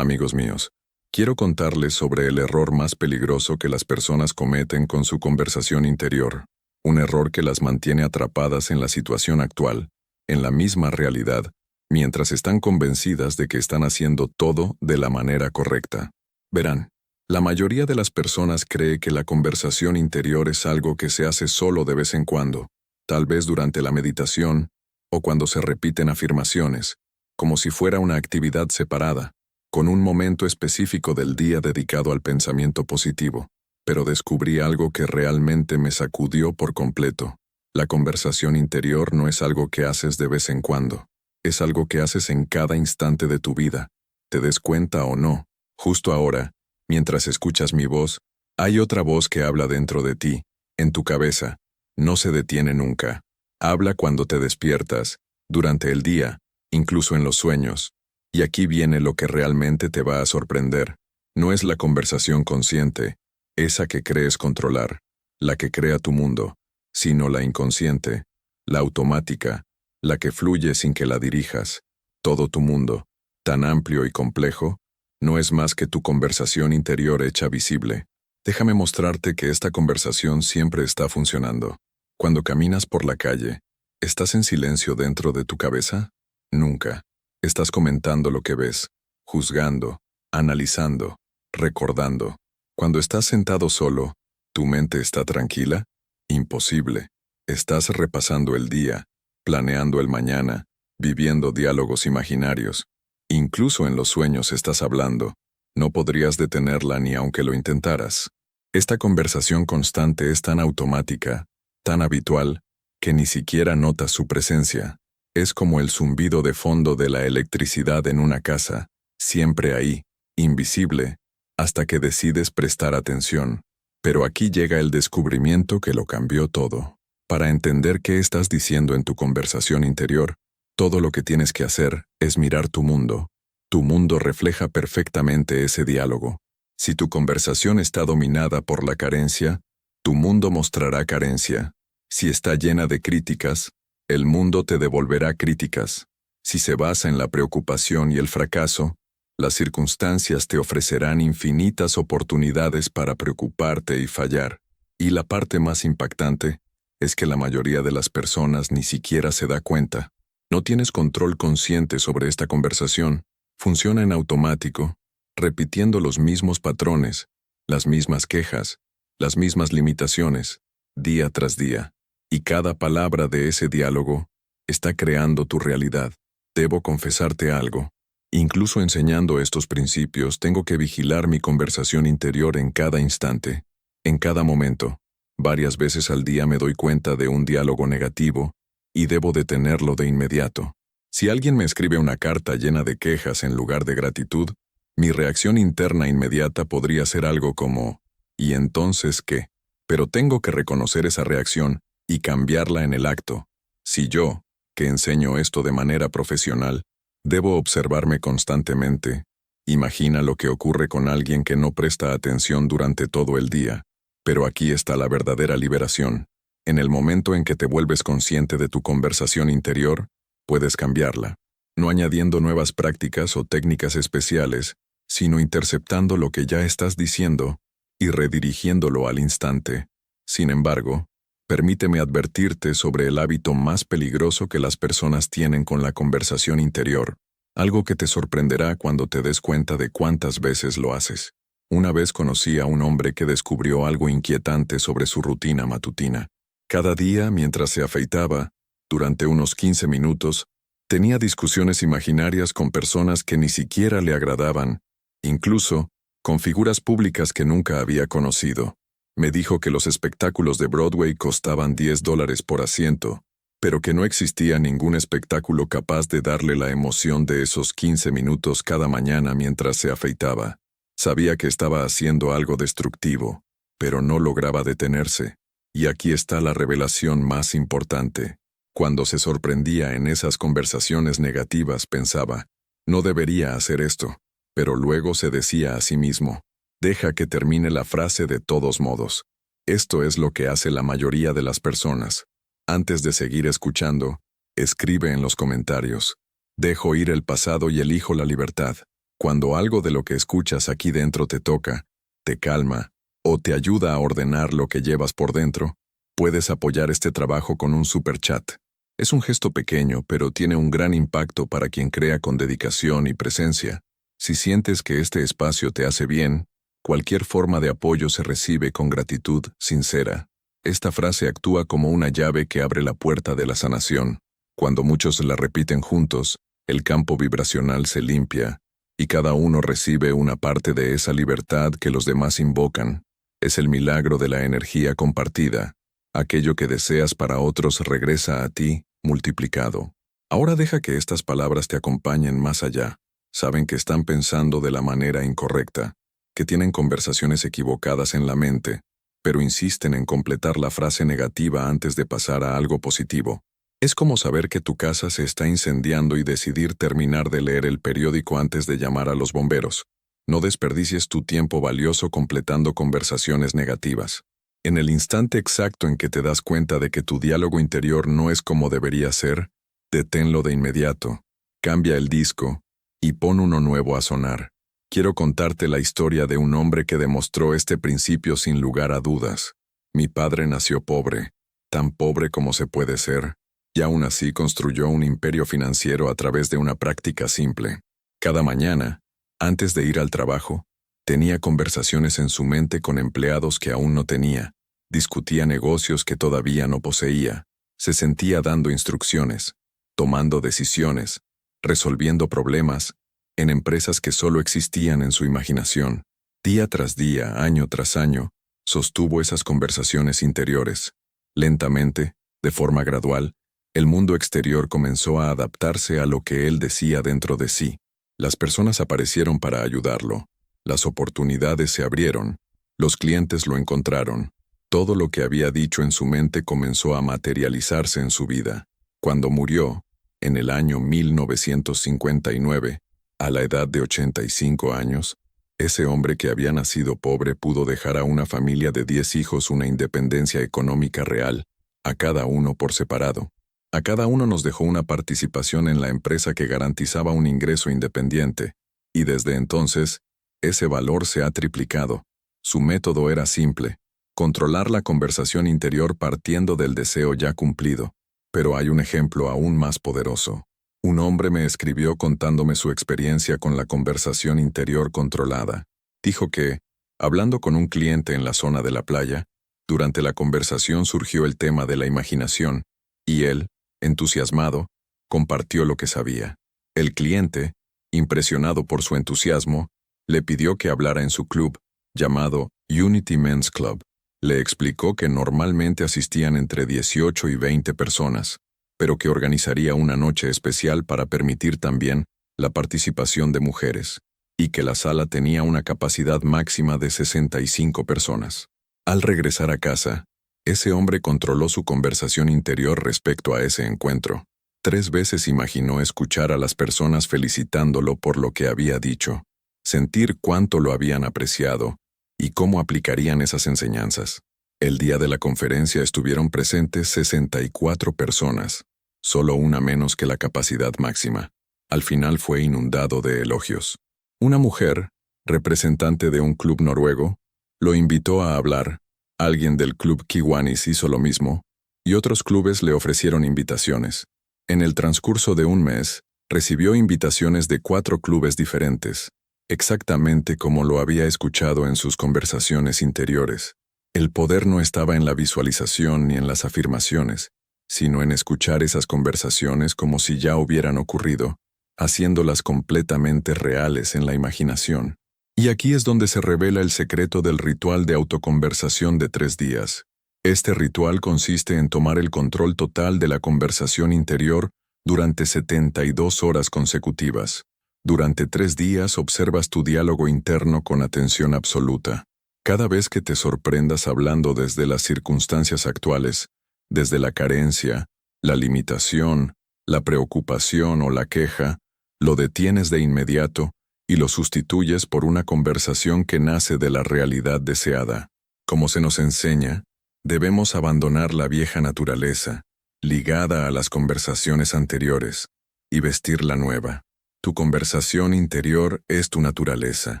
Amigos míos, quiero contarles sobre el error más peligroso que las personas cometen con su conversación interior, un error que las mantiene atrapadas en la situación actual, en la misma realidad, mientras están convencidas de que están haciendo todo de la manera correcta. Verán, la mayoría de las personas cree que la conversación interior es algo que se hace solo de vez en cuando, tal vez durante la meditación, o cuando se repiten afirmaciones, como si fuera una actividad separada, con un momento específico del día dedicado al pensamiento positivo. Pero descubrí algo que realmente me sacudió por completo. La conversación interior no es algo que haces de vez en cuando, es algo que haces en cada instante de tu vida, te des cuenta o no. Justo ahora, mientras escuchas mi voz, hay otra voz que habla dentro de ti, en tu cabeza. No se detiene nunca. Habla cuando te despiertas, durante el día, incluso en los sueños. Y aquí viene lo que realmente te va a sorprender. No es la conversación consciente, esa que crees controlar, la que crea tu mundo, sino la inconsciente, la automática, la que fluye sin que la dirijas. Todo tu mundo, tan amplio y complejo, no es más que tu conversación interior hecha visible. Déjame mostrarte que esta conversación siempre está funcionando. Cuando caminas por la calle, ¿estás en silencio dentro de tu cabeza? Nunca. Estás comentando lo que ves, juzgando, analizando, recordando. Cuando estás sentado solo, ¿tu mente está tranquila? Imposible. Estás repasando el día, planeando el mañana, viviendo diálogos imaginarios. Incluso en los sueños estás hablando. No podrías detenerla ni aunque lo intentaras. Esta conversación constante es tan automática, tan habitual, que ni siquiera notas su presencia. Es como el zumbido de fondo de la electricidad en una casa, siempre ahí, invisible, hasta que decides prestar atención. Pero aquí llega el descubrimiento que lo cambió todo. Para entender qué estás diciendo en tu conversación interior, todo lo que tienes que hacer es mirar tu mundo. Tu mundo refleja perfectamente ese diálogo. Si tu conversación está dominada por la carencia, tu mundo mostrará carencia. Si está llena de críticas, el mundo te devolverá críticas. Si se basa en la preocupación y el fracaso, las circunstancias te ofrecerán infinitas oportunidades para preocuparte y fallar. Y la parte más impactante es que la mayoría de las personas ni siquiera se da cuenta. No tienes control consciente sobre esta conversación. Funciona en automático, repitiendo los mismos patrones, las mismas quejas, las mismas limitaciones, día tras día. Y cada palabra de ese diálogo está creando tu realidad. Debo confesarte algo. Incluso enseñando estos principios, tengo que vigilar mi conversación interior en cada instante, en cada momento. Varias veces al día me doy cuenta de un diálogo negativo y debo detenerlo de inmediato. Si alguien me escribe una carta llena de quejas en lugar de gratitud, mi reacción interna inmediata podría ser algo como, ¿y entonces qué? Pero tengo que reconocer esa reacción y cambiarla en el acto. Si yo, que enseño esto de manera profesional, debo observarme constantemente. Imagina lo que ocurre con alguien que no presta atención durante todo el día. Pero aquí está la verdadera liberación. En el momento en que te vuelves consciente de tu conversación interior, puedes cambiarla, no añadiendo nuevas prácticas o técnicas especiales, sino interceptando lo que ya estás diciendo y redirigiéndolo al instante. Sin embargo, permíteme advertirte sobre el hábito más peligroso que las personas tienen con la conversación interior, algo que te sorprenderá cuando te des cuenta de cuántas veces lo haces. Una vez conocí a un hombre que descubrió algo inquietante sobre su rutina matutina. Cada día, mientras se afeitaba, durante unos 15 minutos, tenía discusiones imaginarias con personas que ni siquiera le agradaban, incluso con figuras públicas que nunca había conocido. Me dijo que los espectáculos de Broadway costaban $10 por asiento, pero que no existía ningún espectáculo capaz de darle la emoción de esos 15 minutos cada mañana mientras se afeitaba. Sabía que estaba haciendo algo destructivo, pero no lograba detenerse. Y aquí está la revelación más importante. Cuando se sorprendía en esas conversaciones negativas pensaba, no debería hacer esto, pero luego se decía a sí mismo, deja que termine la frase de todos modos. Esto es lo que hace la mayoría de las personas. Antes de seguir escuchando, escribe en los comentarios, dejo ir el pasado y elijo la libertad. Cuando algo de lo que escuchas aquí dentro te toca, te calma, o te ayuda a ordenar lo que llevas por dentro, puedes apoyar este trabajo con un super chat. Es un gesto pequeño, pero tiene un gran impacto para quien crea con dedicación y presencia. Si sientes que este espacio te hace bien, cualquier forma de apoyo se recibe con gratitud sincera. Esta frase actúa como una llave que abre la puerta de la sanación. Cuando muchos la repiten juntos, el campo vibracional se limpia, y cada uno recibe una parte de esa libertad que los demás invocan. Es el milagro de la energía compartida. Aquello que deseas para otros regresa a ti, multiplicado. Ahora deja que estas palabras te acompañen más allá. Saben que están pensando de la manera incorrecta, que tienen conversaciones equivocadas en la mente, pero insisten en completar la frase negativa antes de pasar a algo positivo. Es como saber que tu casa se está incendiando y decidir terminar de leer el periódico antes de llamar a los bomberos. No desperdicies tu tiempo valioso completando conversaciones negativas. En el instante exacto en que te das cuenta de que tu diálogo interior no es como debería ser, deténlo de inmediato, cambia el disco y pon uno nuevo a sonar. Quiero contarte la historia de un hombre que demostró este principio sin lugar a dudas. Mi padre nació pobre, tan pobre como se puede ser, y aún así construyó un imperio financiero a través de una práctica simple. Cada mañana, antes de ir al trabajo, tenía conversaciones en su mente con empleados que aún no tenía, discutía negocios que todavía no poseía, se sentía dando instrucciones, tomando decisiones, resolviendo problemas, en empresas que solo existían en su imaginación. Día tras día, año tras año, sostuvo esas conversaciones interiores. Lentamente, de forma gradual, el mundo exterior comenzó a adaptarse a lo que él decía dentro de sí. Las personas aparecieron para ayudarlo. Las oportunidades se abrieron. Los clientes lo encontraron. Todo lo que había dicho en su mente comenzó a materializarse en su vida. Cuando murió, en el año 1959, a la edad de 85 años, ese hombre que había nacido pobre pudo dejar a una familia de 10 hijos una independencia económica real, a cada uno por separado. A cada uno nos dejó una participación en la empresa que garantizaba un ingreso independiente, y desde entonces, ese valor se ha triplicado. Su método era simple: controlar la conversación interior partiendo del deseo ya cumplido. Pero hay un ejemplo aún más poderoso. Un hombre me escribió contándome su experiencia con la conversación interior controlada. Dijo que, hablando con un cliente en la zona de la playa, durante la conversación surgió el tema de la imaginación, y él, entusiasmado, compartió lo que sabía. El cliente, impresionado por su entusiasmo, le pidió que hablara en su club, llamado Unity Men's Club. Le explicó que normalmente asistían entre 18 y 20 personas, pero que organizaría una noche especial para permitir también la participación de mujeres, y que la sala tenía una capacidad máxima de 65 personas. Al regresar a casa, ese hombre controló su conversación interior respecto a ese encuentro. 3 veces imaginó escuchar a las personas felicitándolo por lo que había dicho, sentir cuánto lo habían apreciado y cómo aplicarían esas enseñanzas. El día de la conferencia estuvieron presentes 64 personas, solo una menos que la capacidad máxima. Al final fue inundado de elogios. Una mujer, representante de un club noruego, lo invitó a hablar. Alguien del club Kiwanis hizo lo mismo, y otros clubes le ofrecieron invitaciones. En el transcurso de un mes, recibió invitaciones de 4 clubes diferentes, exactamente como lo había escuchado en sus conversaciones interiores. El poder no estaba en la visualización ni en las afirmaciones, sino en escuchar esas conversaciones como si ya hubieran ocurrido, haciéndolas completamente reales en la imaginación. Y aquí es donde se revela el secreto del ritual de autoconversación de 3 días. Este ritual consiste en tomar el control total de la conversación interior durante 72 horas consecutivas. Durante 3 días observas tu diálogo interno con atención absoluta. Cada vez que te sorprendas hablando desde las circunstancias actuales, desde la carencia, la limitación, la preocupación o la queja, lo detienes de inmediato y lo sustituyes por una conversación que nace de la realidad deseada. Como se nos enseña, debemos abandonar la vieja naturaleza, ligada a las conversaciones anteriores, y vestir la nueva. Tu conversación interior es tu naturaleza.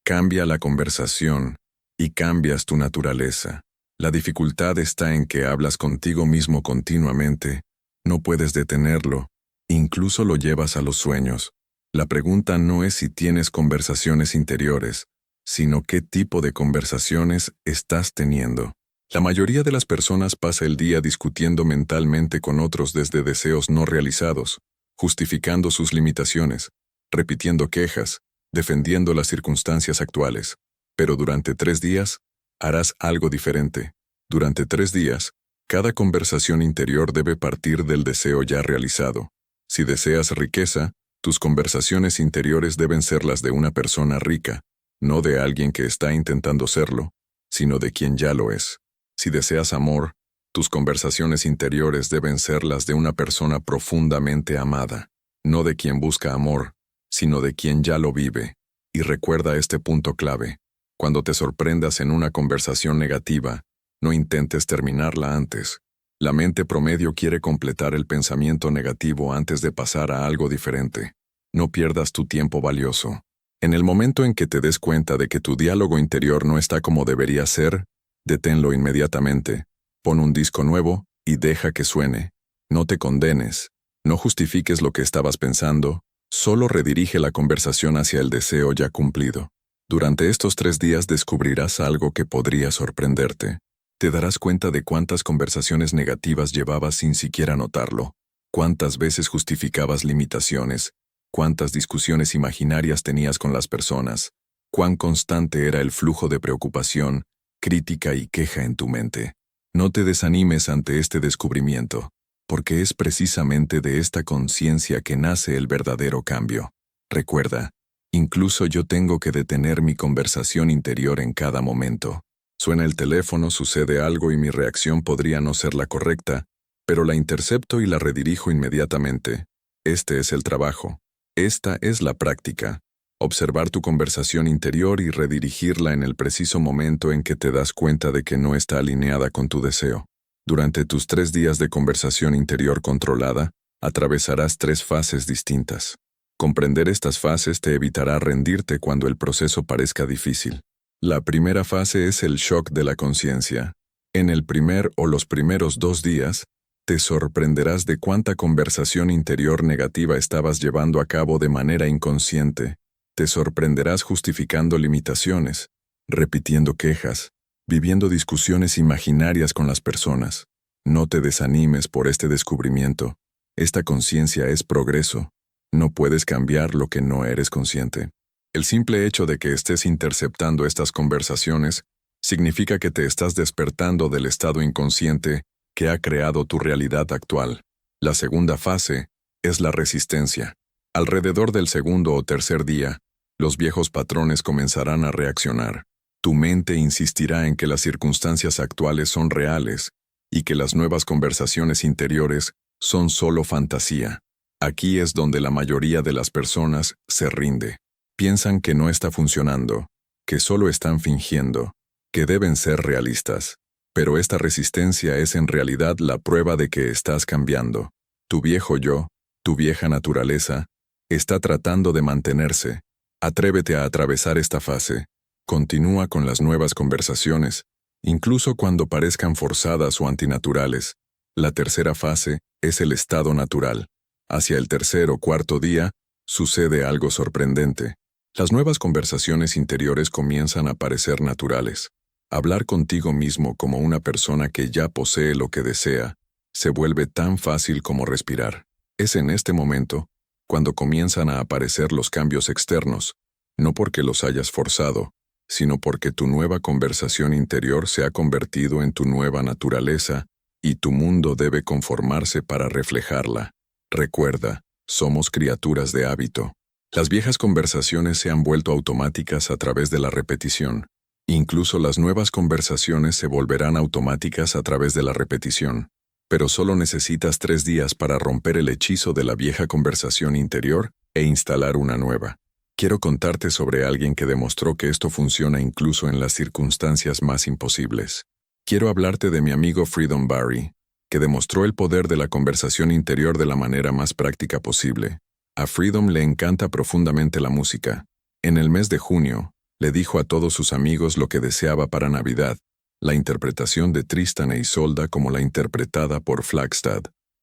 Cambia la conversación y cambias tu naturaleza. La dificultad está en que hablas contigo mismo continuamente. No puedes detenerlo. Incluso lo llevas a los sueños. La pregunta no es si tienes conversaciones interiores, sino qué tipo de conversaciones estás teniendo. La mayoría de las personas pasa el día discutiendo mentalmente con otros desde deseos no realizados, justificando sus limitaciones, repitiendo quejas, defendiendo las circunstancias actuales. Pero durante 3 días, harás algo diferente. Durante 3 días, cada conversación interior debe partir del deseo ya realizado. Si deseas riqueza, tus conversaciones interiores deben ser las de una persona rica, no de alguien que está intentando serlo, sino de quien ya lo es. Si deseas amor, tus conversaciones interiores deben ser las de una persona profundamente amada, no de quien busca amor, sino de quien ya lo vive. Y recuerda este punto clave. Cuando te sorprendas en una conversación negativa, no intentes terminarla antes. La mente promedio quiere completar el pensamiento negativo antes de pasar a algo diferente. No pierdas tu tiempo valioso. En el momento en que te des cuenta de que tu diálogo interior no está como debería ser, deténlo inmediatamente. Pon un disco nuevo y deja que suene. No te condenes. No justifiques lo que estabas pensando. Solo redirige la conversación hacia el deseo ya cumplido. Durante estos 3 días descubrirás algo que podría sorprenderte. Te darás cuenta de cuántas conversaciones negativas llevabas sin siquiera notarlo, cuántas veces justificabas limitaciones, cuántas discusiones imaginarias tenías con las personas, cuán constante era el flujo de preocupación, crítica y queja en tu mente. No te desanimes ante este descubrimiento, porque es precisamente de esta conciencia que nace el verdadero cambio. Recuerda, incluso yo tengo que detener mi conversación interior en cada momento. Suena el teléfono, sucede algo y mi reacción podría no ser la correcta, pero la intercepto y la redirijo inmediatamente. Este es el trabajo. Esta es la práctica. Observar tu conversación interior y redirigirla en el preciso momento en que te das cuenta de que no está alineada con tu deseo. Durante tus 3 días de conversación interior controlada, atravesarás 3 fases distintas. Comprender estas fases te evitará rendirte cuando el proceso parezca difícil. La primera fase es el shock de la conciencia. En el primer o los primeros 2 días, te sorprenderás de cuánta conversación interior negativa estabas llevando a cabo de manera inconsciente. Te sorprenderás justificando limitaciones, repitiendo quejas, viviendo discusiones imaginarias con las personas. No te desanimes por este descubrimiento. Esta conciencia es progreso. No puedes cambiar lo que no eres consciente. El simple hecho de que estés interceptando estas conversaciones significa que te estás despertando del estado inconsciente que ha creado tu realidad actual. La segunda fase es la resistencia. Alrededor del segundo o tercer día, los viejos patrones comenzarán a reaccionar. Tu mente insistirá en que las circunstancias actuales son reales y que las nuevas conversaciones interiores son solo fantasía. Aquí es donde la mayoría de las personas se rinde. Piensan que no está funcionando, que solo están fingiendo, que deben ser realistas. Pero esta resistencia es en realidad la prueba de que estás cambiando. Tu viejo yo, tu vieja naturaleza, está tratando de mantenerse. Atrévete a atravesar esta fase. Continúa con las nuevas conversaciones, incluso cuando parezcan forzadas o antinaturales. La tercera fase es el estado natural. Hacia el tercer o cuarto día, sucede algo sorprendente. Las nuevas conversaciones interiores comienzan a parecer naturales. Hablar contigo mismo como una persona que ya posee lo que desea, se vuelve tan fácil como respirar. Es en este momento, cuando comienzan a aparecer los cambios externos, no porque los hayas forzado, sino porque tu nueva conversación interior se ha convertido en tu nueva naturaleza y tu mundo debe conformarse para reflejarla. Recuerda, somos criaturas de hábito. Las viejas conversaciones se han vuelto automáticas a través de la repetición. Incluso las nuevas conversaciones se volverán automáticas a través de la repetición. Pero solo necesitas 3 días para romper el hechizo de la vieja conversación interior e instalar una nueva. Quiero contarte sobre alguien que demostró que esto funciona incluso en las circunstancias más imposibles. Quiero hablarte de mi amigo Freedom Barry, que demostró el poder de la conversación interior de la manera más práctica posible. A Freedom le encanta profundamente la música. En el mes de junio, le dijo a todos sus amigos lo que deseaba para Navidad, la interpretación de Tristan e Isolda como la interpretada por Flagstad.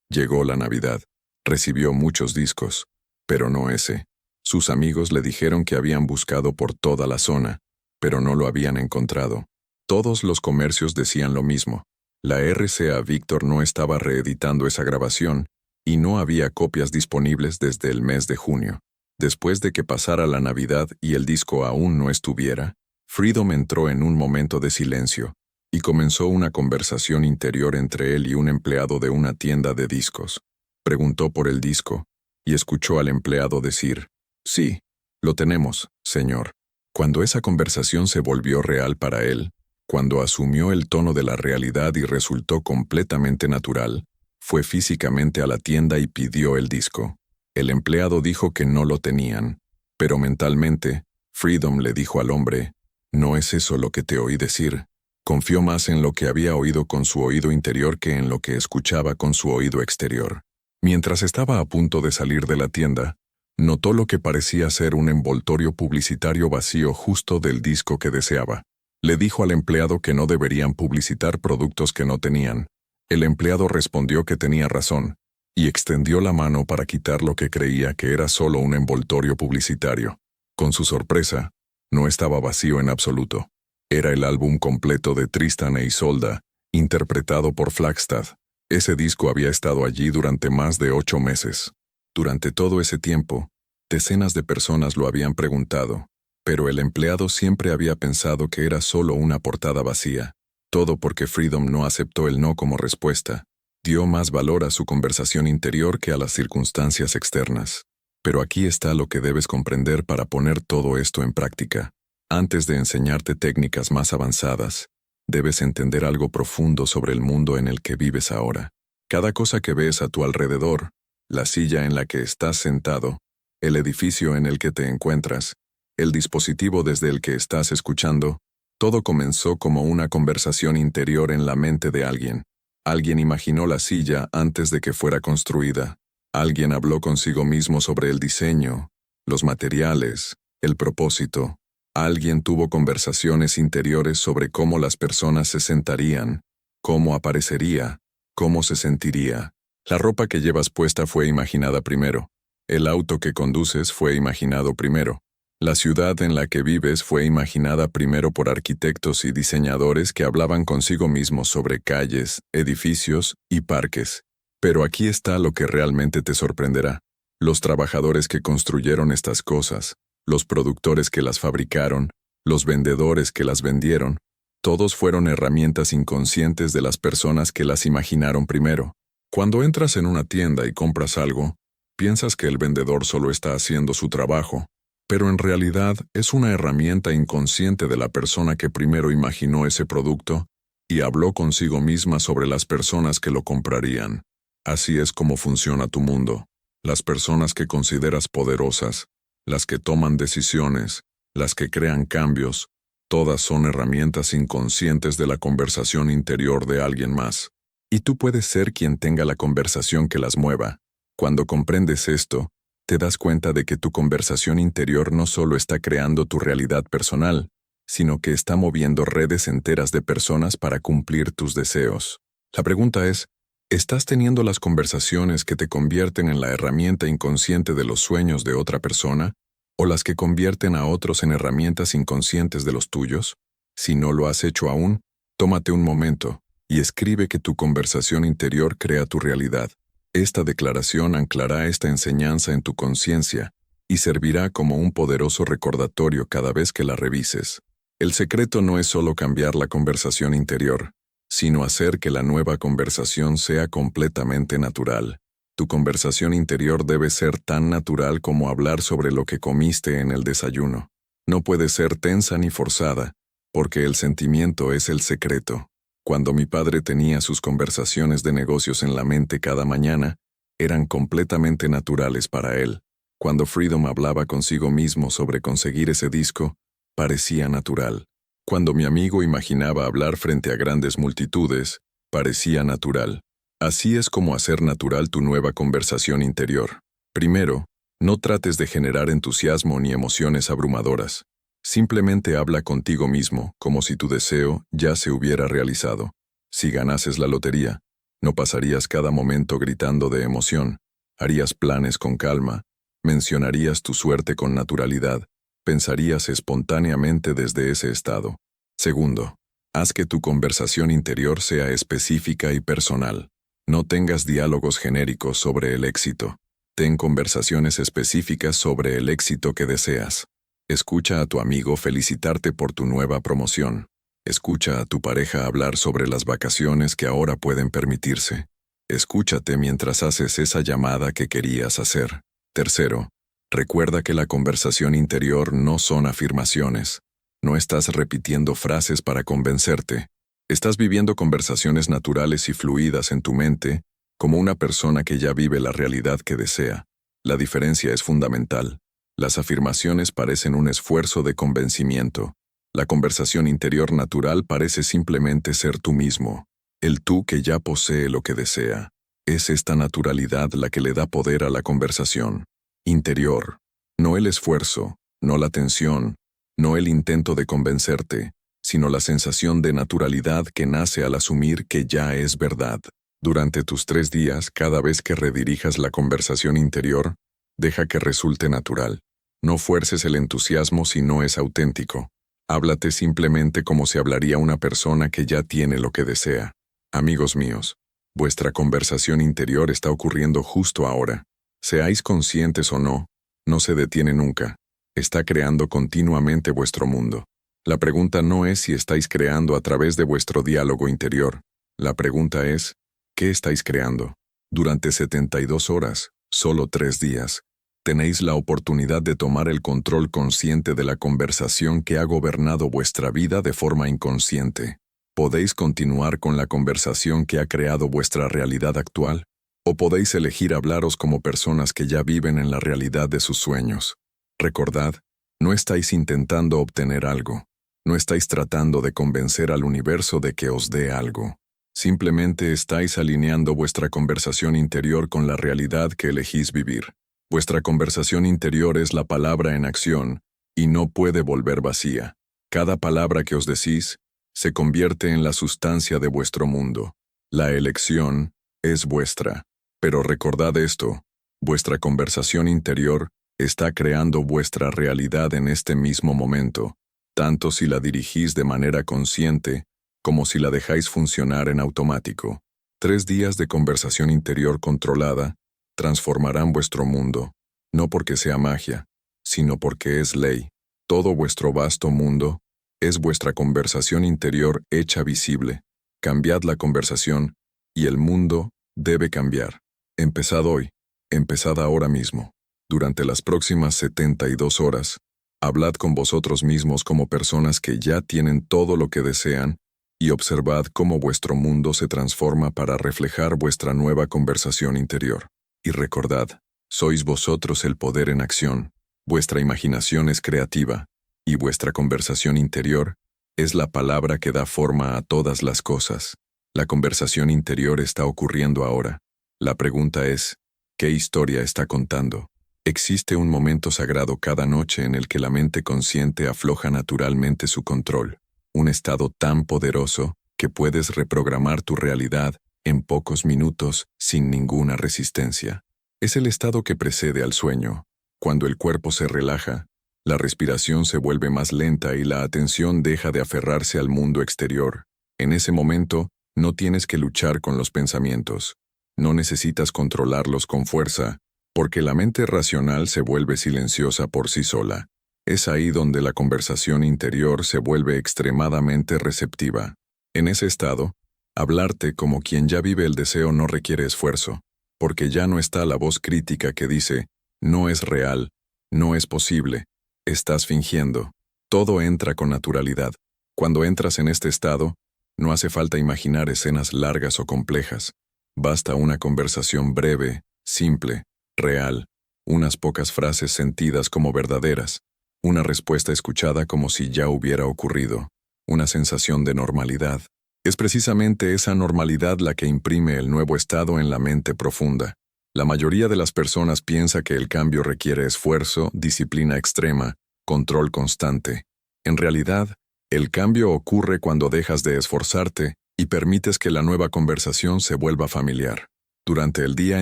Llegó la Navidad. Recibió muchos discos, pero no ese. Sus amigos le dijeron que habían buscado por toda la zona, pero no lo habían encontrado. Todos los comercios decían lo mismo. La RCA Victor no estaba reeditando esa grabación, y no había copias disponibles desde el mes de junio. Después de que pasara la Navidad y el disco aún no estuviera, Freedom entró en un momento de silencio, y comenzó una conversación interior entre él y un empleado de una tienda de discos. Preguntó por el disco, y escuchó al empleado decir, «Sí, lo tenemos, señor». Cuando esa conversación se volvió real para él, cuando asumió el tono de la realidad y resultó completamente natural, fue físicamente a la tienda y pidió el disco. El empleado dijo que no lo tenían, pero mentalmente, Freedom le dijo al hombre, «No es eso lo que te oí decir». Confió más en lo que había oído con su oído interior que en lo que escuchaba con su oído exterior. Mientras estaba a punto de salir de la tienda, notó lo que parecía ser un envoltorio publicitario vacío justo del disco que deseaba. Le dijo al empleado que no deberían publicitar productos que no tenían. El empleado respondió que tenía razón, y extendió la mano para quitar lo que creía que era solo un envoltorio publicitario. Con su sorpresa, no estaba vacío en absoluto. Era el álbum completo de Tristan e Isolda, interpretado por Flagstad. Ese disco había estado allí durante más de 8 meses. Durante todo ese tiempo, decenas de personas lo habían preguntado, pero el empleado siempre había pensado que era solo una portada vacía. Todo porque Freedom no aceptó el no como respuesta. Dio más valor a su conversación interior que a las circunstancias externas. Pero aquí está lo que debes comprender para poner todo esto en práctica. Antes de enseñarte técnicas más avanzadas, debes entender algo profundo sobre el mundo en el que vives ahora. Cada cosa que ves a tu alrededor, la silla en la que estás sentado, el edificio en el que te encuentras, el dispositivo desde el que estás escuchando, todo comenzó como una conversación interior en la mente de alguien. Alguien imaginó la silla antes de que fuera construida. Alguien habló consigo mismo sobre el diseño, los materiales, el propósito. Alguien tuvo conversaciones interiores sobre cómo las personas se sentarían, cómo aparecería, cómo se sentiría. La ropa que llevas puesta fue imaginada primero. El auto que conduces fue imaginado primero. La ciudad en la que vives fue imaginada primero por arquitectos y diseñadores que hablaban consigo mismos sobre calles, edificios y parques. Pero aquí está lo que realmente te sorprenderá. Los trabajadores que construyeron estas cosas, los productores que las fabricaron, los vendedores que las vendieron, todos fueron herramientas inconscientes de las personas que las imaginaron primero. Cuando entras en una tienda y compras algo, piensas que el vendedor solo está haciendo su trabajo, pero en realidad es una herramienta inconsciente de la persona que primero imaginó ese producto y habló consigo misma sobre las personas que lo comprarían. Así es como funciona tu mundo. Las personas que consideras poderosas, las que toman decisiones, las que crean cambios, todas son herramientas inconscientes de la conversación interior de alguien más. Y tú puedes ser quien tenga la conversación que las mueva. Cuando comprendes esto, te das cuenta de que tu conversación interior no solo está creando tu realidad personal, sino que está moviendo redes enteras de personas para cumplir tus deseos. La pregunta es, ¿estás teniendo las conversaciones que te convierten en la herramienta inconsciente de los sueños de otra persona, o las que convierten a otros en herramientas inconscientes de los tuyos? Si no lo has hecho aún, tómate un momento y escribe que tu conversación interior crea tu realidad. Esta declaración anclará esta enseñanza en tu conciencia y servirá como un poderoso recordatorio cada vez que la revises. El secreto no es solo cambiar la conversación interior, sino hacer que la nueva conversación sea completamente natural. Tu conversación interior debe ser tan natural como hablar sobre lo que comiste en el desayuno. No puede ser tensa ni forzada, porque el sentimiento es el secreto. Cuando mi padre tenía sus conversaciones de negocios en la mente cada mañana, eran completamente naturales para él. Cuando Freedom hablaba consigo mismo sobre conseguir ese disco, parecía natural. Cuando mi amigo imaginaba hablar frente a grandes multitudes, parecía natural. Así es como hacer natural tu nueva conversación interior. Primero, No trates de generar entusiasmo ni emociones abrumadoras. Simplemente habla contigo mismo, como si tu deseo ya se hubiera realizado. Si ganases la lotería, no pasarías cada momento gritando de emoción. Harías planes con calma, mencionarías tu suerte con naturalidad, pensarías espontáneamente desde ese estado. Segundo, haz que tu conversación interior sea específica y personal. No tengas diálogos genéricos sobre el éxito. Ten conversaciones específicas sobre el éxito que deseas. Escucha a tu amigo felicitarte por tu nueva promoción. Escucha a tu pareja hablar sobre las vacaciones que ahora pueden permitirse. Escúchate mientras haces esa llamada que querías hacer. Tercero, recuerda que la conversación interior no son afirmaciones. No estás repitiendo frases para convencerte. Estás viviendo conversaciones naturales y fluidas en tu mente, como una persona que ya vive la realidad que desea. La diferencia es fundamental. Las afirmaciones parecen un esfuerzo de convencimiento. La conversación interior natural parece simplemente ser tú mismo, el tú que ya posee lo que desea. Es esta naturalidad la que le da poder a la conversación interior. No el esfuerzo, no la tensión, no el intento de convencerte, sino la sensación de naturalidad que nace al asumir que ya es verdad. Durante tus 3 días, cada vez que redirijas la conversación interior, deja que resulte natural. No fuerces el entusiasmo si no es auténtico. Háblate simplemente como se hablaría una persona que ya tiene lo que desea. Amigos míos, vuestra conversación interior está ocurriendo justo ahora. Seáis conscientes o no, no se detiene nunca. Está creando continuamente vuestro mundo. La pregunta no es si estáis creando a través de vuestro diálogo interior. La pregunta es, ¿qué estáis creando? Durante 72 horas, solo 3 días, tenéis la oportunidad de tomar el control consciente de la conversación que ha gobernado vuestra vida de forma inconsciente. Podéis continuar con la conversación que ha creado vuestra realidad actual, o podéis elegir hablaros como personas que ya viven en la realidad de sus sueños. Recordad, no estáis intentando obtener algo, no estáis tratando de convencer al universo de que os dé algo. Simplemente estáis alineando vuestra conversación interior con la realidad que elegís vivir. Vuestra conversación interior es la palabra en acción, y no puede volver vacía. Cada palabra que os decís se convierte en la sustancia de vuestro mundo. La elección es vuestra. Pero recordad esto, vuestra conversación interior está creando vuestra realidad en este mismo momento, tanto si la dirigís de manera consciente como si la dejáis funcionar en automático. 3 días de conversación interior controlada transformarán vuestro mundo, no porque sea magia, sino porque es ley. Todo vuestro vasto mundo es vuestra conversación interior hecha visible. Cambiad la conversación y el mundo debe cambiar. Empezad hoy, empezad ahora mismo. Durante las próximas 72 horas, hablad con vosotros mismos como personas que ya tienen todo lo que desean y observad cómo vuestro mundo se transforma para reflejar vuestra nueva conversación interior. Y recordad, sois vosotros el poder en acción, vuestra imaginación es creativa, y vuestra conversación interior es la palabra que da forma a todas las cosas. La conversación interior está ocurriendo ahora. La pregunta es, ¿qué historia está contando? Existe un momento sagrado cada noche en el que la mente consciente afloja naturalmente su control, un estado tan poderoso que puedes reprogramar tu realidad en pocos minutos sin ninguna resistencia. Es el estado que precede al sueño. Cuando el cuerpo se relaja, la respiración se vuelve más lenta y la atención deja de aferrarse al mundo exterior. En ese momento, no tienes que luchar con los pensamientos. No necesitas controlarlos con fuerza, porque la mente racional se vuelve silenciosa por sí sola. Es ahí donde la conversación interior se vuelve extremadamente receptiva. En ese estado, hablarte como quien ya vive el deseo no requiere esfuerzo, porque ya no está la voz crítica que dice, no es real, no es posible, estás fingiendo. Todo entra con naturalidad. Cuando entras en este estado, no hace falta imaginar escenas largas o complejas. Basta una conversación breve, simple, real, unas pocas frases sentidas como verdaderas, una respuesta escuchada como si ya hubiera ocurrido, una sensación de normalidad. Es precisamente esa normalidad la que imprime el nuevo estado en la mente profunda. La mayoría de las personas piensa que el cambio requiere esfuerzo, disciplina extrema, control constante. En realidad, el cambio ocurre cuando dejas de esforzarte y permites que la nueva conversación se vuelva familiar. Durante el día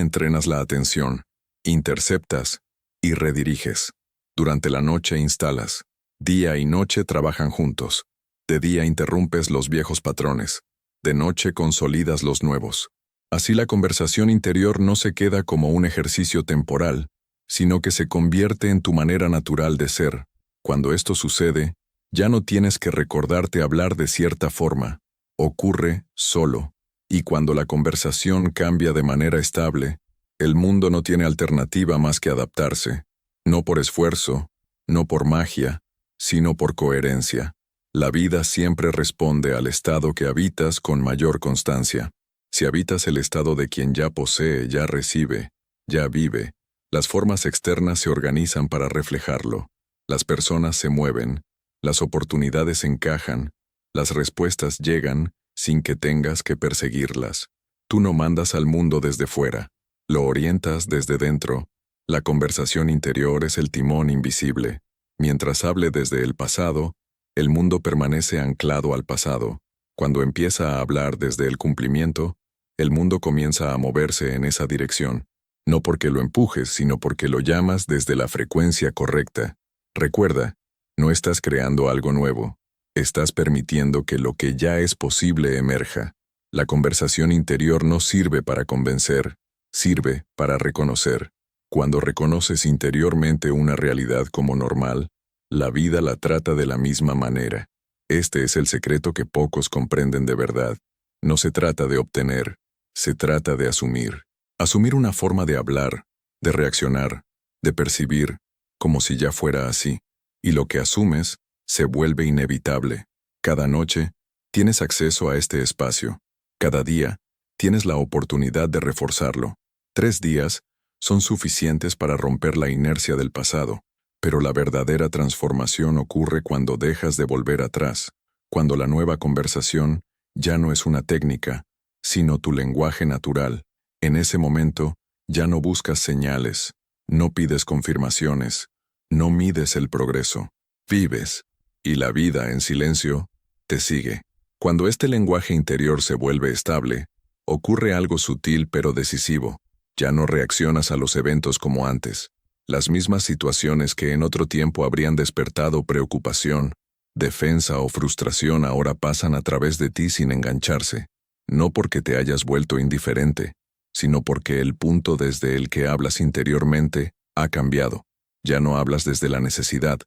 entrenas la atención, interceptas y rediriges. Durante la noche instalas. Día y noche trabajan juntos. De día interrumpes los viejos patrones. De noche consolidas los nuevos. Así la conversación interior no se queda como un ejercicio temporal, sino que se convierte en tu manera natural de ser. Cuando esto sucede, ya no tienes que recordarte hablar de cierta forma. Ocurre solo. Y cuando la conversación cambia de manera estable, el mundo no tiene alternativa más que adaptarse. No por esfuerzo, no por magia, sino por coherencia. La vida siempre responde al estado que habitas con mayor constancia. Si habitas el estado de quien ya posee, ya recibe, ya vive, las formas externas se organizan para reflejarlo. Las personas se mueven, las oportunidades encajan, las respuestas llegan sin que tengas que perseguirlas. Tú no mandas al mundo desde fuera, lo orientas desde dentro. La conversación interior es el timón invisible. Mientras hable desde el pasado, el mundo permanece anclado al pasado. Cuando empieza a hablar desde el cumplimiento, el mundo comienza a moverse en esa dirección. No porque lo empujes, sino porque lo llamas desde la frecuencia correcta. Recuerda, no estás creando algo nuevo. Estás permitiendo que lo que ya es posible emerja. La conversación interior no sirve para convencer, sirve para reconocer. Cuando reconoces interiormente una realidad como normal, la vida la trata de la misma manera. Este es el secreto que pocos comprenden de verdad. No se trata de obtener, se trata de asumir. Asumir una forma de hablar, de reaccionar, de percibir, como si ya fuera así. Y lo que asumes se vuelve inevitable. Cada noche tienes acceso a este espacio. Cada día tienes la oportunidad de reforzarlo. 3 días son suficientes para romper la inercia del pasado, pero la verdadera transformación ocurre cuando dejas de volver atrás, cuando la nueva conversación ya no es una técnica, sino tu lenguaje natural. En ese momento, ya no buscas señales, no pides confirmaciones, no mides el progreso, vives, y la vida en silencio te sigue. Cuando este lenguaje interior se vuelve estable, ocurre algo sutil pero decisivo. Ya no reaccionas a los eventos como antes. Las mismas situaciones que en otro tiempo habrían despertado preocupación, defensa o frustración ahora pasan a través de ti sin engancharse. No porque te hayas vuelto indiferente, sino porque el punto desde el que hablas interiormente ha cambiado. Ya no hablas desde la necesidad,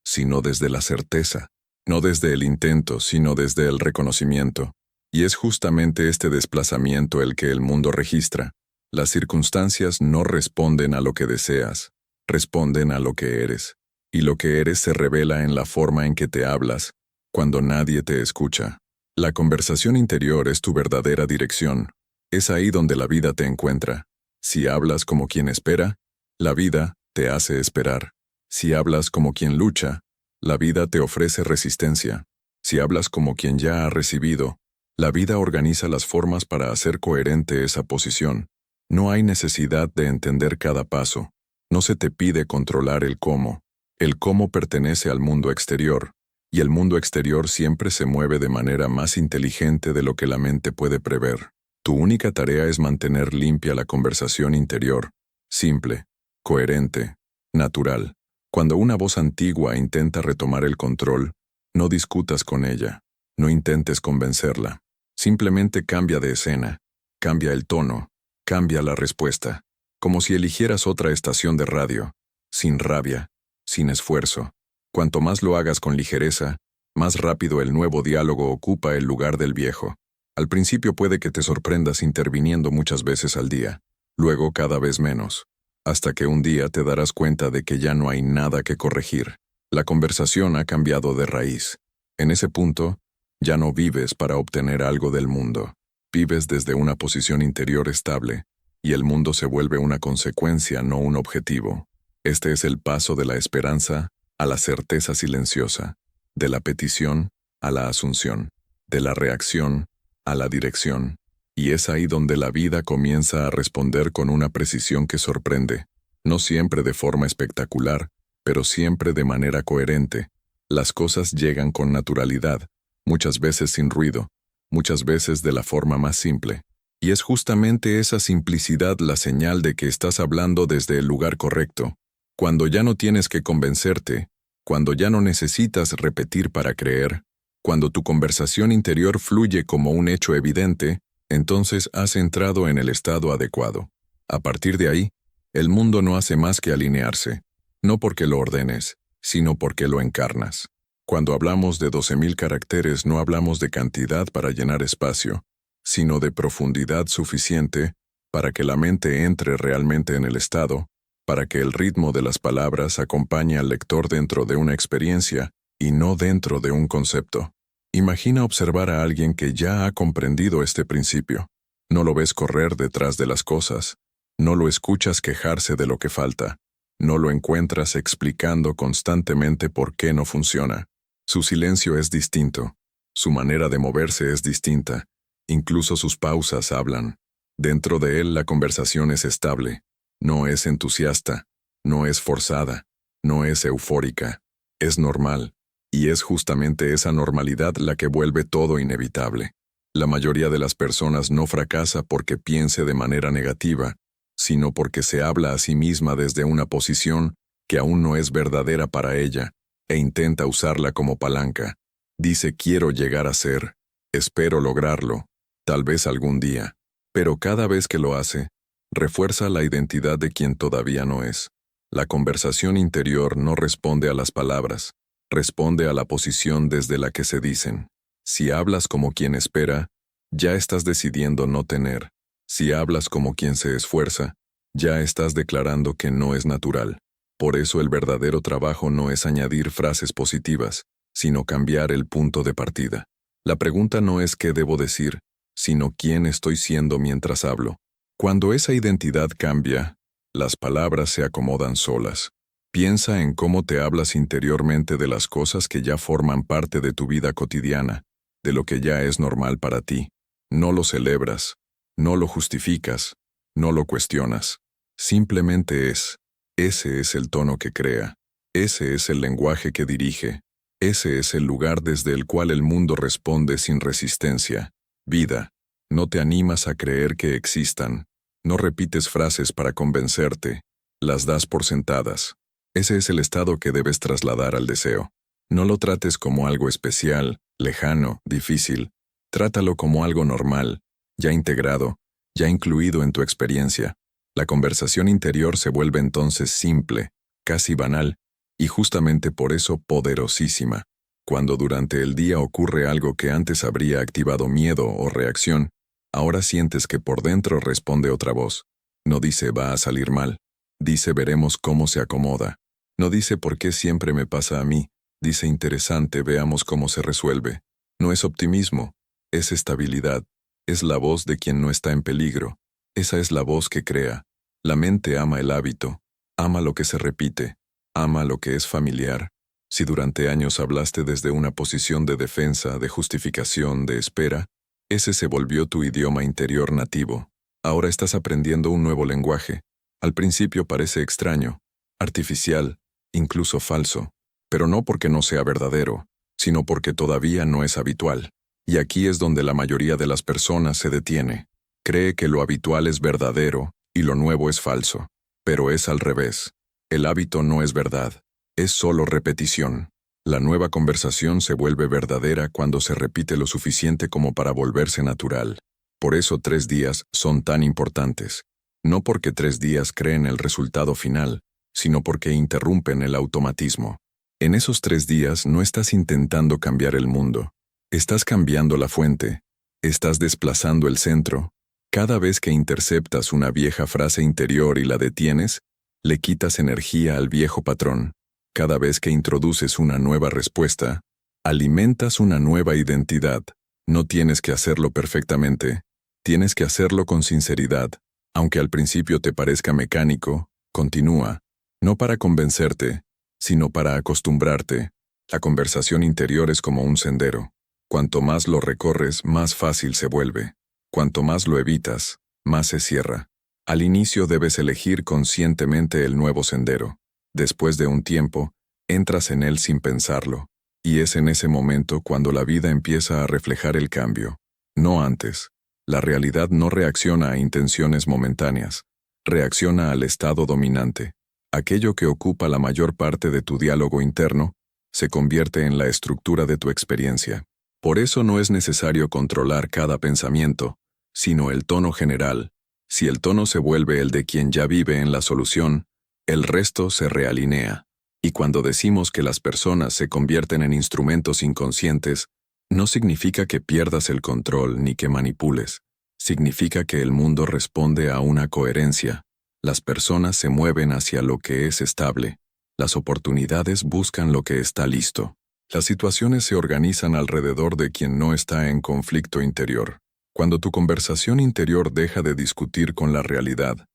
sino desde la certeza. No desde el intento, sino desde el reconocimiento. Y es justamente este desplazamiento el que el mundo registra. Las circunstancias no responden a lo que deseas, responden a lo que eres. Y lo que eres se revela en la forma en que te hablas, cuando nadie te escucha. La conversación interior es tu verdadera dirección. Es ahí donde la vida te encuentra. Si hablas como quien espera, la vida te hace esperar. Si hablas como quien lucha, la vida te ofrece resistencia. Si hablas como quien ya ha recibido, la vida organiza las formas para hacer coherente esa posición. No hay necesidad de entender cada paso. No se te pide controlar el cómo. El cómo pertenece al mundo exterior, y el mundo exterior siempre se mueve de manera más inteligente de lo que la mente puede prever. Tu única tarea es mantener limpia la conversación interior, simple, coherente, natural. Cuando una voz antigua intenta retomar el control, no discutas con ella, no intentes convencerla. Simplemente cambia de escena, cambia el tono, cambia la respuesta, como si eligieras otra estación de radio, sin rabia, sin esfuerzo. Cuanto más lo hagas con ligereza, más rápido el nuevo diálogo ocupa el lugar del viejo. Al principio puede que te sorprendas interviniendo muchas veces al día, luego cada vez menos, hasta que un día te darás cuenta de que ya no hay nada que corregir. La conversación ha cambiado de raíz. En ese punto, ya no vives para obtener algo del mundo. Vives desde una posición interior estable, y el mundo se vuelve una consecuencia, no un objetivo. Este es el paso de la esperanza a la certeza silenciosa, de la petición a la asunción, de la reacción a la dirección. Y es ahí donde la vida comienza a responder con una precisión que sorprende, no siempre de forma espectacular, pero siempre de manera coherente. Las cosas llegan con naturalidad, muchas veces sin ruido, muchas veces de la forma más simple. Y es justamente esa simplicidad la señal de que estás hablando desde el lugar correcto. Cuando ya no tienes que convencerte, cuando ya no necesitas repetir para creer, cuando tu conversación interior fluye como un hecho evidente, entonces has entrado en el estado adecuado. A partir de ahí, el mundo no hace más que alinearse, no porque lo ordenes, sino porque lo encarnas. Cuando hablamos de 12.000 caracteres no hablamos de cantidad para llenar espacio, sino de profundidad suficiente para que la mente entre realmente en el estado, para que el ritmo de las palabras acompañe al lector dentro de una experiencia y no dentro de un concepto. Imagina observar a alguien que ya ha comprendido este principio. No lo ves correr detrás de las cosas, no lo escuchas quejarse de lo que falta, no lo encuentras explicando constantemente por qué no funciona. Su silencio es distinto, su manera de moverse es distinta, incluso sus pausas hablan. Dentro de él la conversación es estable, no es entusiasta, no es forzada, no es eufórica, es normal. Y es justamente esa normalidad la que vuelve todo inevitable. La mayoría de las personas no fracasa porque piense de manera negativa, sino porque se habla a sí misma desde una posición que aún no es verdadera para ella, e intenta usarla como palanca. Dice quiero llegar a ser, espero lograrlo, tal vez algún día. Pero cada vez que lo hace, refuerza la identidad de quien todavía no es. La conversación interior no responde a las palabras, responde a la posición desde la que se dicen. Si hablas como quien espera, ya estás decidiendo no tener. Si hablas como quien se esfuerza, ya estás declarando que no es natural. Por eso el verdadero trabajo no es añadir frases positivas, sino cambiar el punto de partida. La pregunta no es qué debo decir, sino quién estoy siendo mientras hablo. Cuando esa identidad cambia, las palabras se acomodan solas. Piensa en cómo te hablas interiormente de las cosas que ya forman parte de tu vida cotidiana, de lo que ya es normal para ti. No lo celebras, no lo justificas, no lo cuestionas. Simplemente es. Ese es el tono que crea, ese es el lenguaje que dirige, ese es el lugar desde el cual el mundo responde sin resistencia. Vida, no te animas a creer que existan, no repites frases para convencerte, las das por sentadas. Ese es el estado que debes trasladar al deseo. No lo trates como algo especial, lejano, difícil. Trátalo como algo normal, ya integrado, ya incluido en tu experiencia. La conversación interior se vuelve entonces simple, casi banal, y justamente por eso poderosísima. Cuando durante el día ocurre algo que antes habría activado miedo o reacción, ahora sientes que por dentro responde otra voz. No dice va a salir mal, dice veremos cómo se acomoda. No dice por qué siempre me pasa a mí, dice interesante, veamos cómo se resuelve. No es optimismo, es estabilidad, es la voz de quien no está en peligro. Esa es la voz que crea. La mente ama el hábito, ama lo que se repite, ama lo que es familiar. Si durante años hablaste desde una posición de defensa, de justificación, de espera, ese se volvió tu idioma interior nativo. Ahora estás aprendiendo un nuevo lenguaje. Al principio parece extraño, artificial, incluso falso, pero no porque no sea verdadero, sino porque todavía no es habitual. Y aquí es donde la mayoría de las personas se detiene. Cree que lo habitual es verdadero y lo nuevo es falso, pero es al revés. El hábito no es verdad, es solo repetición. La nueva conversación se vuelve verdadera cuando se repite lo suficiente como para volverse natural. Por eso 3 días son tan importantes. No porque 3 días creen el resultado final, sino porque interrumpen el automatismo. En esos 3 días no estás intentando cambiar el mundo. Estás cambiando la fuente. Estás desplazando el centro. Cada vez que interceptas una vieja frase interior y la detienes, le quitas energía al viejo patrón. Cada vez que introduces una nueva respuesta, alimentas una nueva identidad. No tienes que hacerlo perfectamente, tienes que hacerlo con sinceridad. Aunque al principio te parezca mecánico, continúa. No para convencerte, sino para acostumbrarte. La conversación interior es como un sendero. Cuanto más lo recorres, más fácil se vuelve. Cuanto más lo evitas, más se cierra. Al inicio debes elegir conscientemente el nuevo sendero. Después de un tiempo, entras en él sin pensarlo, y es en ese momento cuando la vida empieza a reflejar el cambio, no antes. La realidad no reacciona a intenciones momentáneas, reacciona al estado dominante. Aquello que ocupa la mayor parte de tu diálogo interno se convierte en la estructura de tu experiencia. Por eso no es necesario controlar cada pensamiento, sino el tono general. Si el tono se vuelve el de quien ya vive en la solución, el resto se realinea. Y cuando decimos que las personas se convierten en instrumentos inconscientes, no significa que pierdas el control ni que manipules. Significa que el mundo responde a una coherencia. Las personas se mueven hacia lo que es estable. Las oportunidades buscan lo que está listo. Las situaciones se organizan alrededor de quien no está en conflicto interior. Cuando tu conversación interior deja de discutir con la realidad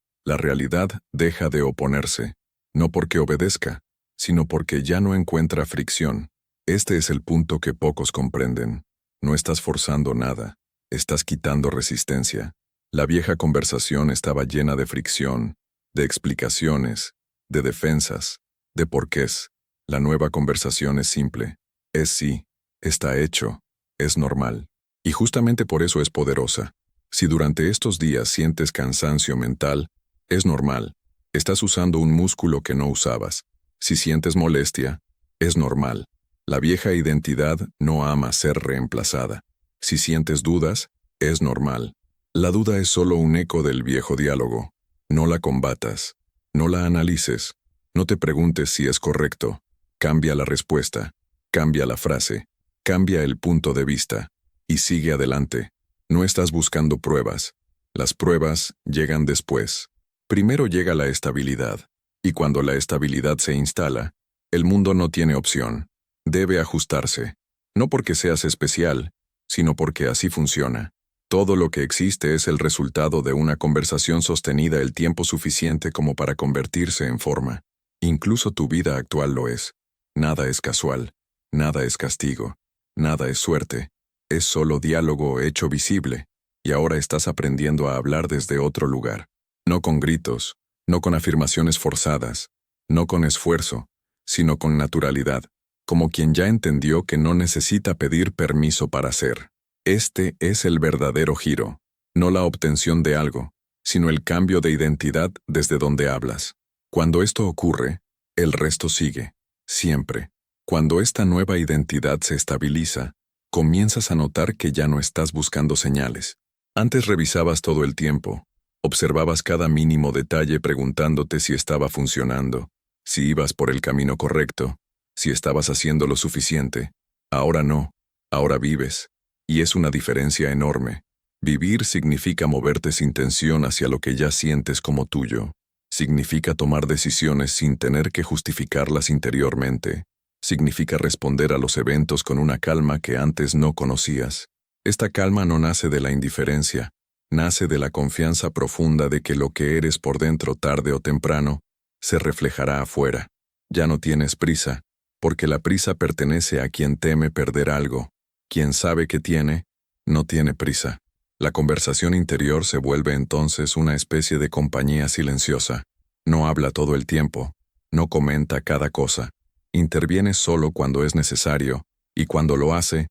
deja de oponerse, no porque obedezca, sino porque ya no encuentra fricción. Este es el punto que pocos comprenden. No estás forzando nada, estás quitando resistencia. La vieja conversación estaba llena de fricción, de explicaciones, de defensas, de porqués. La nueva conversación es simple. Es sí, está hecho, es normal. Y justamente por eso es poderosa. Si durante estos días sientes cansancio mental, es normal. Estás usando un músculo que no usabas. Si sientes molestia, es normal. La vieja identidad no ama ser reemplazada. Si sientes dudas, es normal. La duda es solo un eco del viejo diálogo. No la combatas. No la analices. No te preguntes si es correcto. Cambia la respuesta. Cambia la frase. Cambia el punto de vista. Y sigue adelante. No estás buscando pruebas. Las pruebas llegan después. Primero llega la estabilidad. Y cuando la estabilidad se instala, el mundo no tiene opción. Debe ajustarse. No porque seas especial, sino porque así funciona. Todo lo que existe es el resultado de una conversación sostenida el tiempo suficiente como para convertirse en forma. Incluso tu vida actual lo es. Nada es casual. Nada es castigo. Nada es suerte. Es solo diálogo hecho visible. Y ahora estás aprendiendo a hablar desde otro lugar. No con gritos, no con afirmaciones forzadas, no con esfuerzo, sino con naturalidad, como quien ya entendió que no necesita pedir permiso para ser. Este es el verdadero giro, no la obtención de algo, sino el cambio de identidad desde donde hablas. Cuando esto ocurre, el resto sigue, siempre. Cuando esta nueva identidad se estabiliza, comienzas a notar que ya no estás buscando señales. Antes revisabas todo el tiempo, observabas cada mínimo detalle preguntándote si estaba funcionando, si ibas por el camino correcto, si estabas haciendo lo suficiente. Ahora no, ahora vives. Y es una diferencia enorme. Vivir significa moverte sin tensión hacia lo que ya sientes como tuyo. Significa tomar decisiones sin tener que justificarlas interiormente. Significa responder a los eventos con una calma que antes no conocías. Esta calma no nace de la indiferencia, nace de la confianza profunda de que lo que eres por dentro tarde o temprano se reflejará afuera. Ya no tienes prisa, porque la prisa pertenece a quien teme perder algo. Quien sabe que tiene, no tiene prisa. La conversación interior se vuelve entonces una especie de compañía silenciosa. No habla todo el tiempo, no comenta cada cosa. Interviene solo cuando es necesario, y cuando lo hace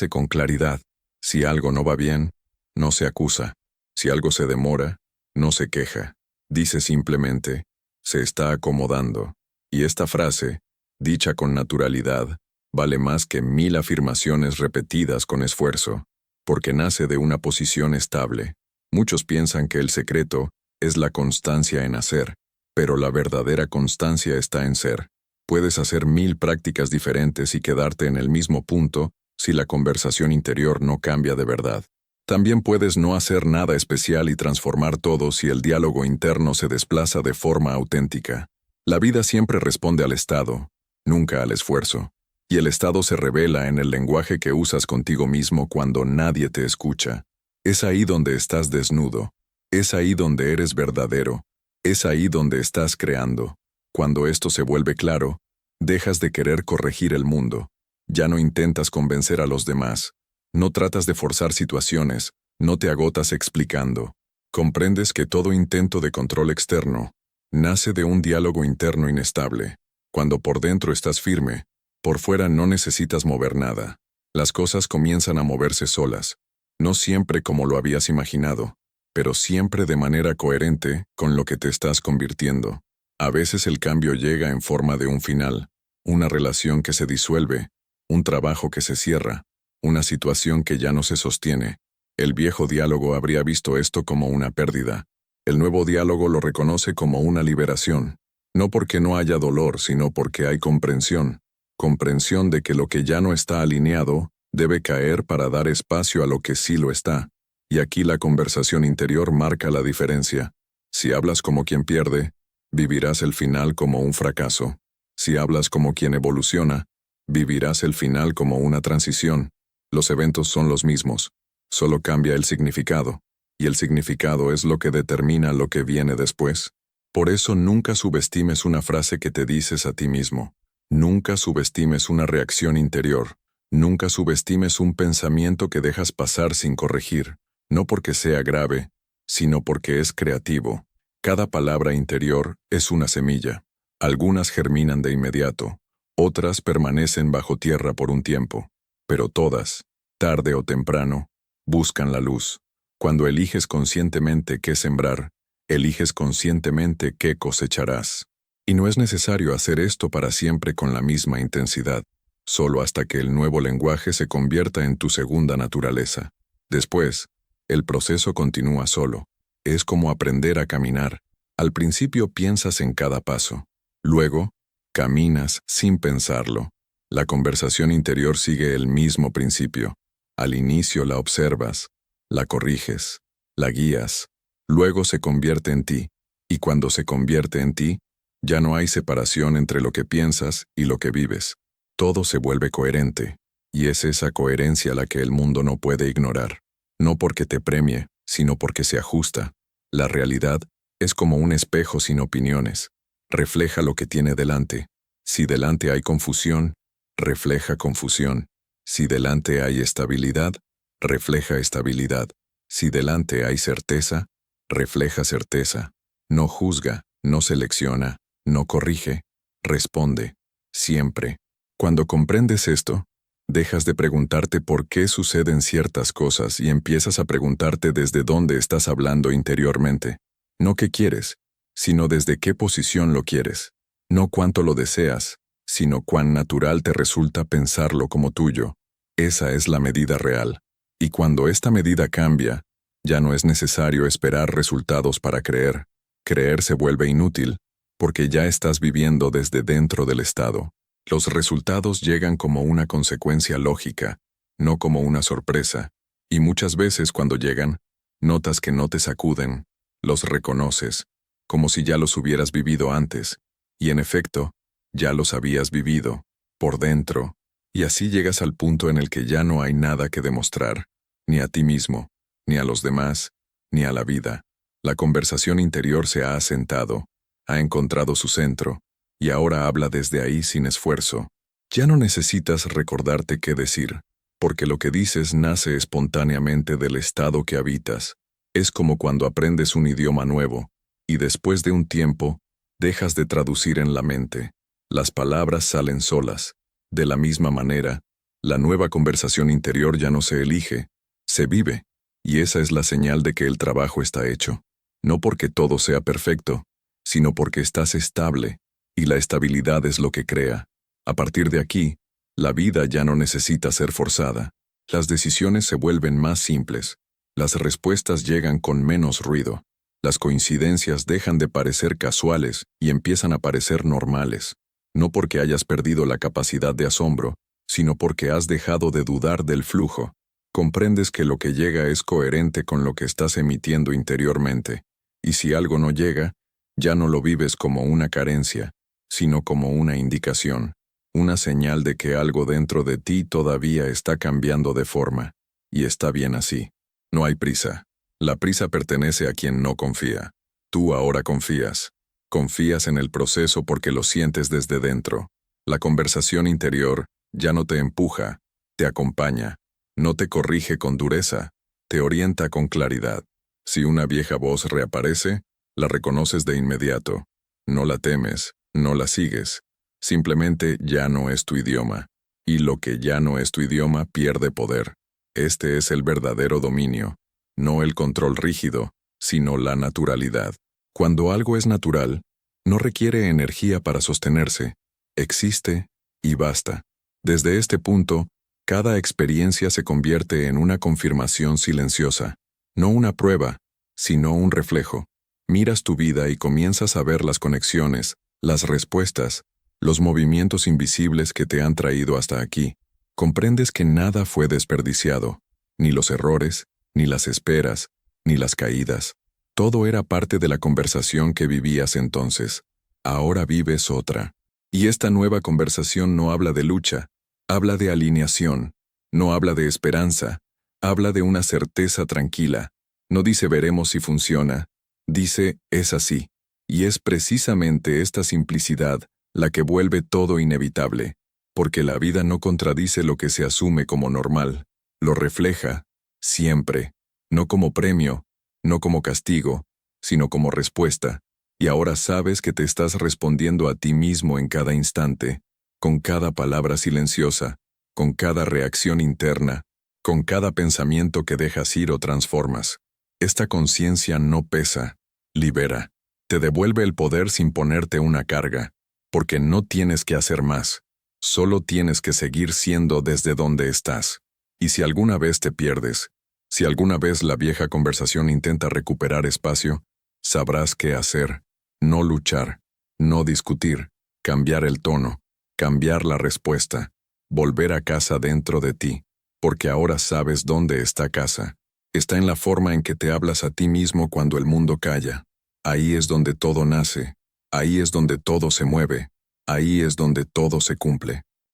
con claridad. Si algo no va bien, no se acusa. Si algo se demora, no se queja. Dice simplemente, se está acomodando. Y esta frase, dicha con naturalidad, vale más que 1000 afirmaciones repetidas con esfuerzo, porque nace de una posición estable. Muchos piensan que el secreto es la constancia en hacer, pero la verdadera constancia está en ser. Puedes hacer 1000 prácticas diferentes y quedarte en el mismo punto si la conversación interior no cambia de verdad. También puedes no hacer nada especial y transformar todo si el diálogo interno se desplaza de forma auténtica. La vida siempre responde al estado, nunca al esfuerzo. Y el estado se revela en el lenguaje que usas contigo mismo cuando nadie te escucha. Es ahí donde estás desnudo. Es ahí donde eres verdadero. Es ahí donde estás creando. Cuando esto se vuelve claro, dejas de querer corregir el mundo. Ya no intentas convencer a los demás. No tratas de forzar situaciones, No te agotas explicando. Comprendes que todo intento de control externo nace de un diálogo interno inestable. Cuando por dentro estás firme, por fuera no necesitas mover nada. Las cosas comienzan a moverse solas, no siempre como lo habías imaginado, pero siempre de manera coherente con lo que te estás convirtiendo. A veces el cambio llega en forma de un final, una relación que se disuelve, un trabajo que se cierra, una situación que ya no se sostiene. El viejo diálogo habría visto esto como una pérdida. El nuevo diálogo lo reconoce como una liberación, no porque no haya dolor, sino porque hay comprensión. Comprensión de que lo que ya no está alineado debe caer para dar espacio a lo que sí lo está. Y aquí la conversación interior marca la diferencia. Si hablas como quien pierde, vivirás el final como un fracaso. Si hablas como quien evoluciona, vivirás el final como una transición. Los eventos son los mismos, solo cambia el significado, y el significado es lo que determina lo que viene después. Por eso nunca subestimes una frase que te dices a ti mismo. Nunca subestimes una reacción interior. Nunca subestimes un pensamiento que dejas pasar sin corregir, no porque sea grave, sino porque es creativo. Cada palabra interior es una semilla. Algunas germinan de inmediato, otras permanecen bajo tierra por un tiempo, pero todas, tarde o temprano, buscan la luz. Cuando eliges conscientemente qué sembrar, eliges conscientemente qué cosecharás. Y no es necesario hacer esto para siempre con la misma intensidad, solo hasta que el nuevo lenguaje se convierta en tu segunda naturaleza. Después, el proceso continúa solo. Es como aprender a caminar. Al principio piensas en cada paso. Luego, caminas sin pensarlo. La conversación interior sigue el mismo principio. Al inicio la observas, la corriges, la guías. Luego se convierte en ti. Y cuando se convierte en ti, ya no hay separación entre lo que piensas y lo que vives. Todo se vuelve coherente, y es esa coherencia la que el mundo no puede ignorar. No porque te premie, sino porque se ajusta. La realidad es como un espejo sin opiniones. Refleja lo que tiene delante. Si delante hay confusión, refleja confusión. Si delante hay estabilidad, refleja estabilidad. Si delante hay certeza, refleja certeza. No juzga, no selecciona, no corrige, responde, siempre. Cuando comprendes esto, dejas de preguntarte por qué suceden ciertas cosas y empiezas a preguntarte desde dónde estás hablando interiormente. No qué quieres, sino desde qué posición lo quieres. No cuánto lo deseas, sino cuán natural te resulta pensarlo como tuyo. Esa es la medida real. Y cuando esta medida cambia, ya no es necesario esperar resultados para creer. Creer se vuelve inútil, porque ya estás viviendo desde dentro del estado. Los resultados llegan como una consecuencia lógica, no como una sorpresa, y muchas veces cuando llegan, notas que no te sacuden, los reconoces, como si ya los hubieras vivido antes, y en efecto, ya los habías vivido, por dentro, y así llegas al punto en el que ya no hay nada que demostrar, ni a ti mismo, ni a los demás, ni a la vida. La conversación interior se ha asentado, ha encontrado su centro, y ahora habla desde ahí sin esfuerzo. Ya no necesitas recordarte qué decir, porque lo que dices nace espontáneamente del estado que habitas. Es como cuando aprendes un idioma nuevo, y después de un tiempo, dejas de traducir en la mente. Las palabras salen solas. De la misma manera, la nueva conversación interior ya no se elige, se vive, y esa es la señal de que el trabajo está hecho. No porque todo sea perfecto, sino porque estás estable, y la estabilidad es lo que crea. A partir de aquí, la vida ya no necesita ser forzada. Las decisiones se vuelven más simples. Las respuestas llegan con menos ruido. Las coincidencias dejan de parecer casuales y empiezan a parecer normales. No porque hayas perdido la capacidad de asombro, sino porque has dejado de dudar del flujo. Comprendes que lo que llega es coherente con lo que estás emitiendo interiormente. Y si algo no llega, ya no lo vives como una carencia, sino como una indicación, una señal de que algo dentro de ti todavía está cambiando de forma, y está bien así. No hay prisa. La prisa pertenece a quien no confía. Tú ahora confías. Confías en el proceso porque lo sientes desde dentro. La conversación interior ya no te empuja, te acompaña. No te corrige con dureza, te orienta con claridad. Si una vieja voz reaparece, la reconoces de inmediato. No la temes, no la sigues. Simplemente ya no es tu idioma. Y lo que ya no es tu idioma pierde poder. Este es el verdadero dominio. No el control rígido, sino la naturalidad. Cuando algo es natural, no requiere energía para sostenerse. Existe y basta. Desde este punto, cada experiencia se convierte en una confirmación silenciosa. No una prueba, sino un reflejo. Miras tu vida y comienzas a ver las conexiones, las respuestas, los movimientos invisibles que te han traído hasta aquí. Comprendes que nada fue desperdiciado, ni los errores, ni las esperas, ni las caídas. Todo era parte de la conversación que vivías entonces. Ahora vives otra. Y esta nueva conversación no habla de lucha, habla de alineación, no habla de esperanza, habla de una certeza tranquila. No dice veremos si funciona, dice es así. Y es precisamente esta simplicidad la que vuelve todo inevitable, porque la vida no contradice lo que se asume como normal, lo refleja, siempre, no como premio, no como castigo, sino como respuesta. Y ahora sabes que te estás respondiendo a ti mismo en cada instante, con cada palabra silenciosa, con cada reacción interna, con cada pensamiento que dejas ir o transformas. Esta conciencia no pesa, libera, te devuelve el poder sin ponerte una carga, porque no tienes que hacer más, solo tienes que seguir siendo desde donde estás. Y si alguna vez te pierdes, si alguna vez la vieja conversación intenta recuperar espacio, sabrás qué hacer. No luchar, no discutir, cambiar el tono, cambiar la respuesta, volver a casa dentro de ti, porque ahora sabes dónde está casa. Está en la forma en que te hablas a ti mismo cuando el mundo calla. Ahí es donde todo nace, ahí es donde todo se mueve, ahí es donde todo se cumple.